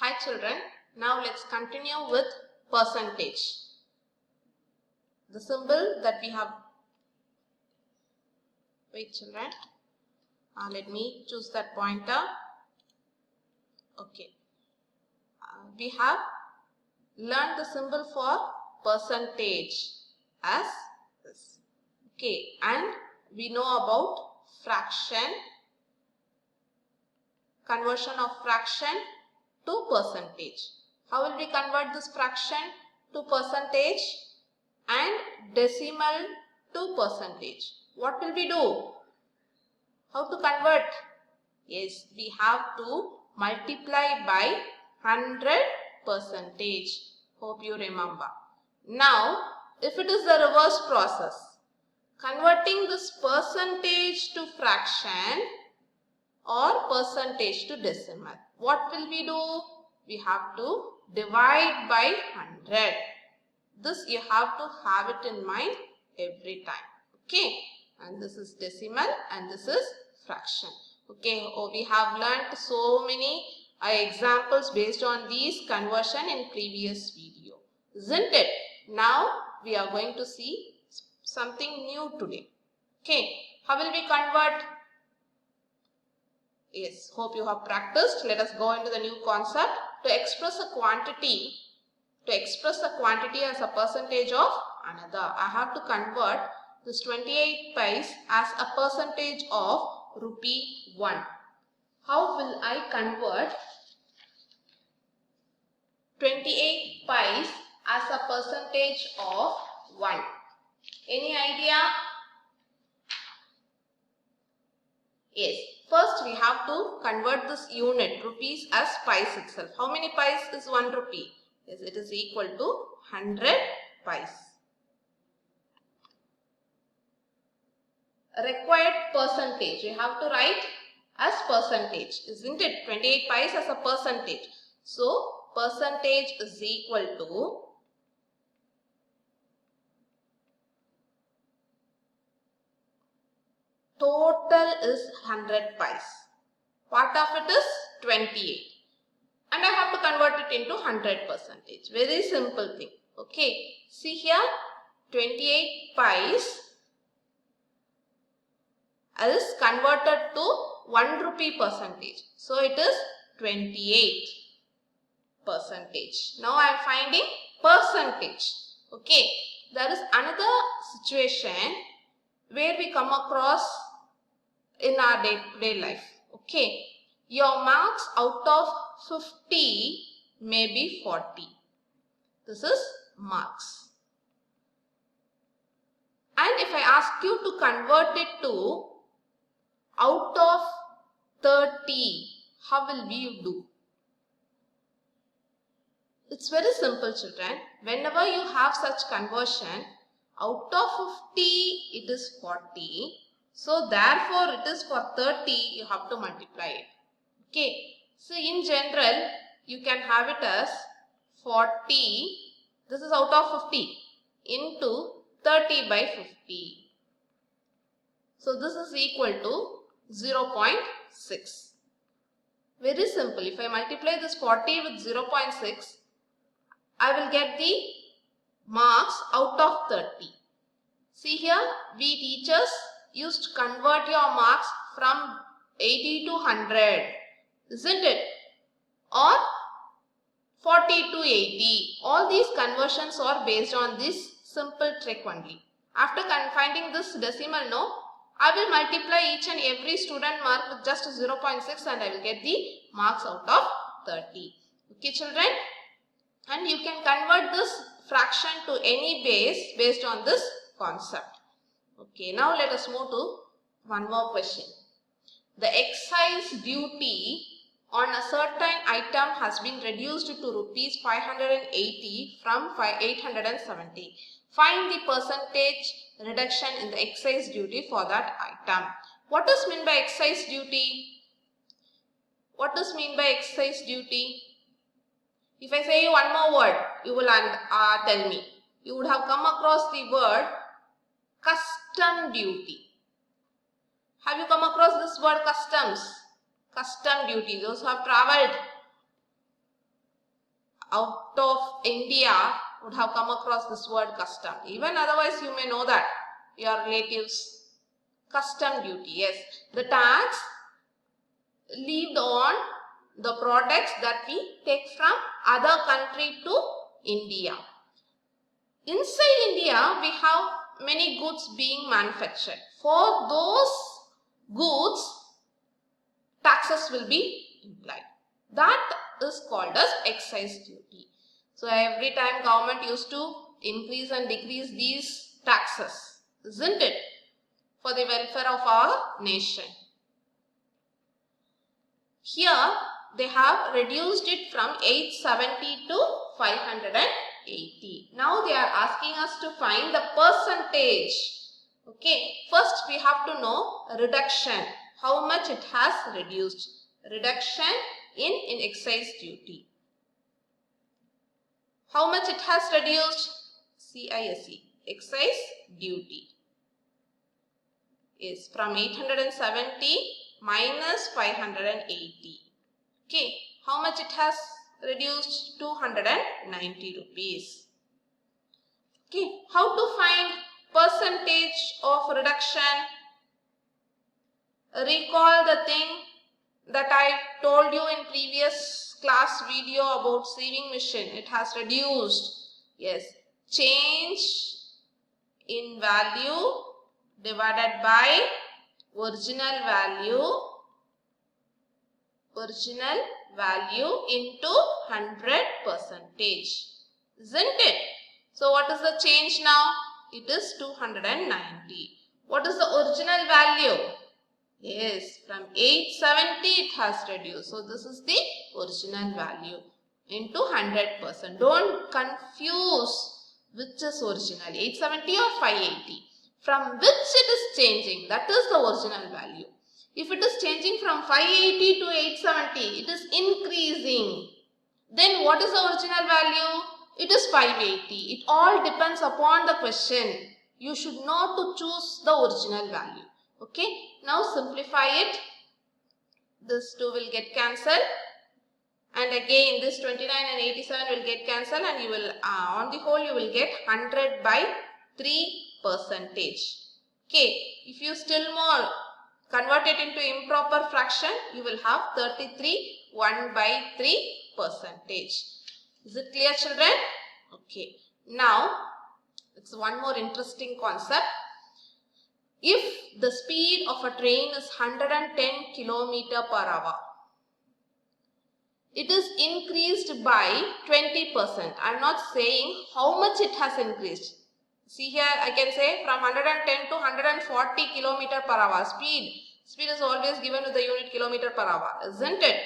Hi children, now let's continue with percentage. The symbol that we have, wait children, let me choose that pointer. Okay, we have learned the symbol for percentage as this. Okay, and we know about fraction, conversion of fraction to percentage. How will we convert this fraction to percentage and decimal to percentage? What will we do? How to convert? Yes, we have to multiply by 100%. Hope you remember. Now, if it is the reverse process, converting this percentage to fraction or percentage to decimal, what will we do? We have to divide by 100. This you have to have it in mind every time. Okay, and this is decimal and this is fraction. Okay, we have learnt so many examples based on these conversion in previous video, isn't it? Now we are going to see something new today. Okay, how will we convert? Yes, hope you have practiced. Let us go into the new concept. To express a quantity as a percentage of another, I have to convert this 28 pice as a percentage of rupee 1. How will I convert 28 pice as a percentage of 1? Any idea? Yes. First, we have to convert this unit, rupees, as pice itself. How many pice is 1 rupee? Yes, it is equal to 100 pice. Required percentage, we have to write as percentage, isn't it? 28 pice as a percentage. So, percentage is equal to total is 100 pice. Part of it is 28. And I have to convert it into 100%. Very simple thing. Okay. See here, 28 pice is converted to 1 rupee percentage. So it is 28%. Now I am finding percentage. Okay. There is another situation where we come across in our day-to-day life. Okay. Your marks out of 50 may be 40. This is marks. And if I ask you to convert it to out of 30, how will you do? It's very simple, children. Whenever you have such conversion, out of 50 it is 40. So therefore it is for 30, you have to multiply it. Okay. So in general, you can have it as 40, this is out of 50, into 30 by 50. So this is equal to 0.6. Very simple. If I multiply this 40 with 0.6, I will get the marks out of 30. See here, we teachers used to convert your marks from 80 to 100, isn't it? Or 40 to 80. All these conversions are based on this simple trick only. After finding this decimal, I will multiply each and every student mark with just 0.6 and I will get the marks out of 30. Okay, children? And you can convert this fraction to any base based on this concept. Okay, now let us move to one more question. The excise duty on a certain item has been reduced to rupees 580 from 870. Find the percentage reduction in the excise duty for that item. What is meant by excise duty? What is mean by excise duty? If I say you one more word, you will tell me. You would have come across the word custom duty. Have you come across this word customs? Custom duty. Those who have travelled. out of India would have come across this word custom. Even otherwise you may know that your relatives. Custom duty, yes. The tax levied on the products that we take from other country to India. Inside India, we have many goods being manufactured. For those goods, taxes will be implied. That is called as excise duty. So every time government used to increase and decrease these taxes, isn't it? For the welfare of our nation. Here they have reduced it from 870 to 580. Now they are asking us to find the percentage. Okay, first we have to know reduction. How much it has reduced. Reduction in excise duty. How much it has reduced? CISE, excise duty. Is from 870 minus 580. Okay, how much it has reduced? 290 rupees. Okay, how to find percentage of reduction? Recall the thing that I told you in previous class video about sieving machine. It has reduced. Yes, change in value divided by original value into 100%. Isn't it? So what is the change now? It is 290. What is the original value? Yes, from 870 it has reduced. So this is the original value into 100%. Don't confuse which is original, 870 or 580. From which it is changing, that is the original value. If it is changing from 580 to 870, it is increasing. Then what is the original value? It is 580. It all depends upon the question. You should know to choose the original value. Okay. Now simplify it. This 2 will get cancelled. And again this 29 and 87 will get cancelled, and you will on the whole you will get 100 by 3%. Okay, if you still more convert it into improper fraction, you will have 33 1 by 3%. Is it clear, children? Okay, now it's one more interesting concept. If the speed of a train is 110 km per hour, it is increased by 20%. I am not saying how much it has increased. See here, I can say from 110 to 140 km per hour speed. Speed is always given with the unit kilometer per hour, isn't it?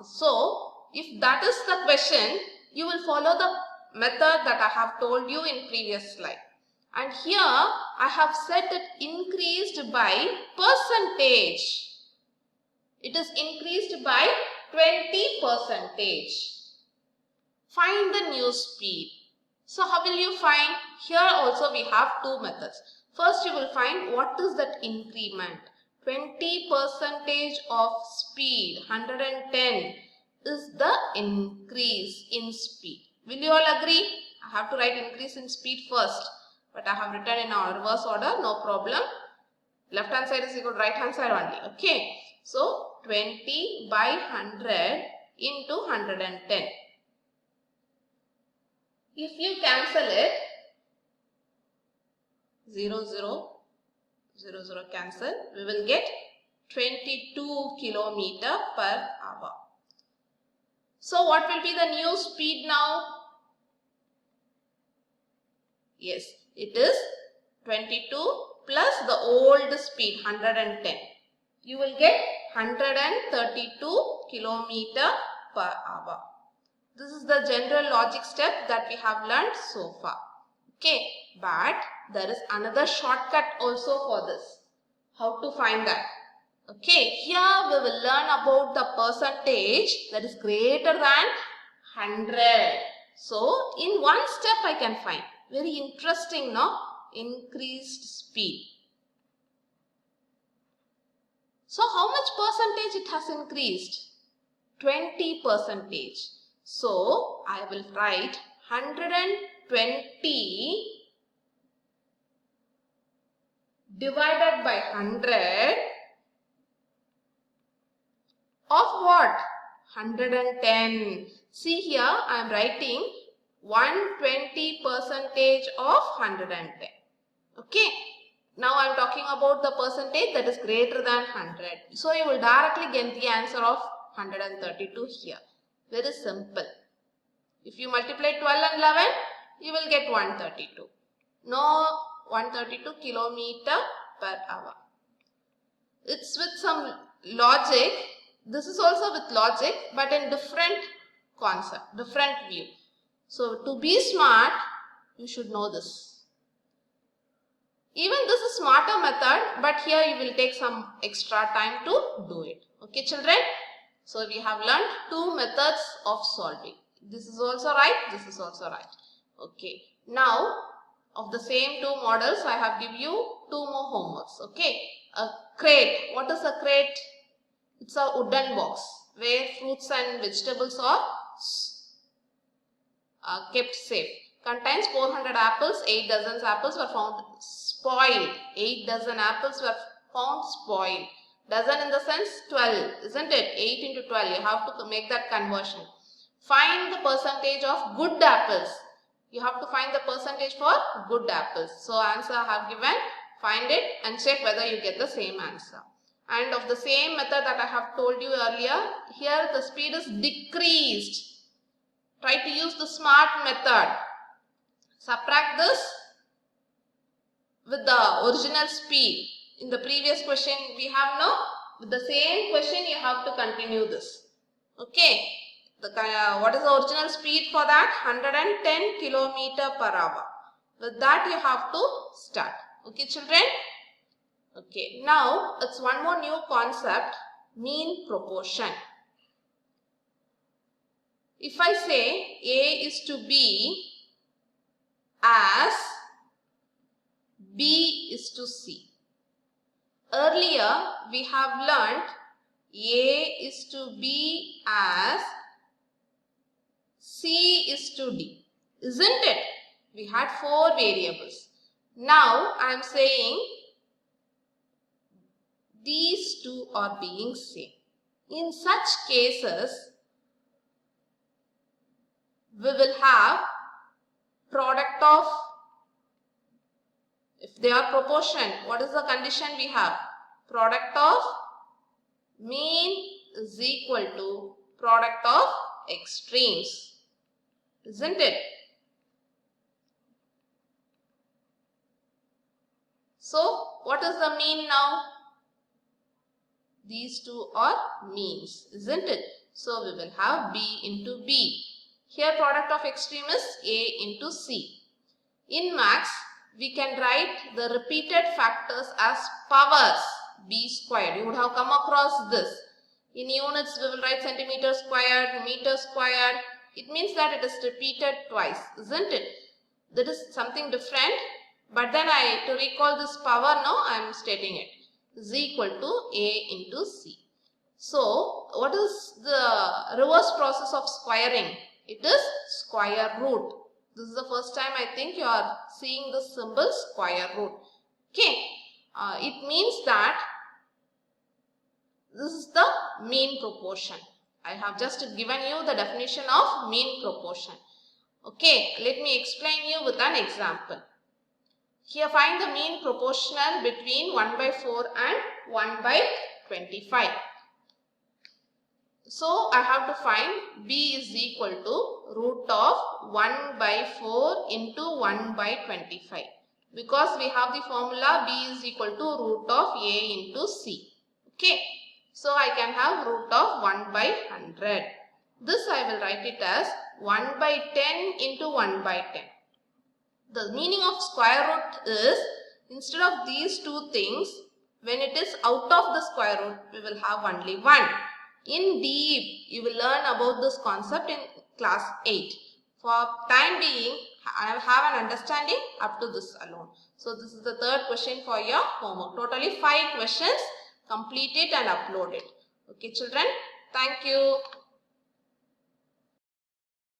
So, if that is the question, you will follow the method that I have told you in previous slide. And here, I have said that increased by percentage. It is increased by 20%. Find the new speed. So how will you find? Here also we have two methods. First you will find what is that increment. 20% of speed, 110, is the increase in speed. Will you all agree? I have to write increase in speed first. But I have written in our reverse order, no problem. Left hand side is equal to right hand side only. Okay. So 20 by 100 into 110. If you cancel it, 0, 0, 0, 0 cancel, we will get 22 km per hour. So what will be the new speed now? Yes, it is 22 plus the old speed 110. You will get 132 km per hour. This is the general logic step that we have learned so far. Okay, but there is another shortcut also for this. How to find that? Okay, here we will learn about the percentage that is greater than 100. So, in one step I can find. Very interesting, no? Increased speed. So, how much percentage it has increased? 20%. So I will write 120 divided by 100 of what? 110. See here I am writing 120% of 110. Okay. Now I am talking about the percentage that is greater than 100. So you will directly get the answer of 132 here. Very simple. If you multiply 12 and 11, you will get 132. No, 132 kilometer per hour. It's with some logic. This is also with logic, but in different concept, different view. So to be smart, you should know this. Even this is smarter method, but here you will take some extra time to do it. Okay, children? So we have learned two methods of solving. This is also right, this is also right. Okay. Now, of the same two models, I have give you two more homeworks. Okay. A crate. What is a crate? It's a wooden box where fruits and vegetables are kept safe. Contains 400 apples. 8 dozen apples were found spoiled. 8 dozen apples were found spoiled. Dozen in the sense 12, isn't it? 8 into 12. You have to make that conversion. Find the percentage of good apples. You have to find the percentage for good apples. So answer I have given. Find it and check whether you get the same answer. And of the same method that I have told you earlier, here the speed is decreased. Try to use the smart method. Subtract this with the original speed. In the previous question we have now, with the same question you have to continue this. Okay. What is the original speed for that? 110 kilometer per hour. With that you have to start. Okay, children? Okay. Now, it's one more new concept, mean proportion. If I say A is to B as B is to C. Earlier, we have learnt A is to B as C is to D. Isn't it? We had 4 variables. Now, I am saying these two are being same. In such cases, we will have product of, if they are proportion, what is the condition we have? Product of mean is equal to product of extremes. Isn't it? So, what is the mean now? These two are means, isn't it? So, we will have B into B. Here, product of extreme is A into C. In maths, we can write the repeated factors as powers, B squared. You would have come across this. In units, we will write centimeter squared, meter squared. It means that it is repeated twice, isn't it? That is something different. But then to recall this power now, I am stating it. Is equal to A into C. So, what is the reverse process of squaring? It is square root. This is the first time I think you are seeing the symbol square root. Okay. It means that this is the mean proportion. I have just given you the definition of mean proportion. Okay. Let me explain you with an example. Here find the mean proportional between 1 by 4 and 1 by 25. So, I have to find B is equal to root of 1 by 4 into 1 by 25. Because we have the formula B is equal to root of A into C. Okay. So, I can have root of 1 by 100. This I will write it as 1 by 10 into 1 by 10. The meaning of square root is, instead of these two things, when it is out of the square root, we will have only 1. In deep, you will learn about this concept in class 8. For time being, I have an understanding up to this alone. So, this is the third question for your homework. Totally 5 questions. Complete it and upload it. Okay, children. Thank you.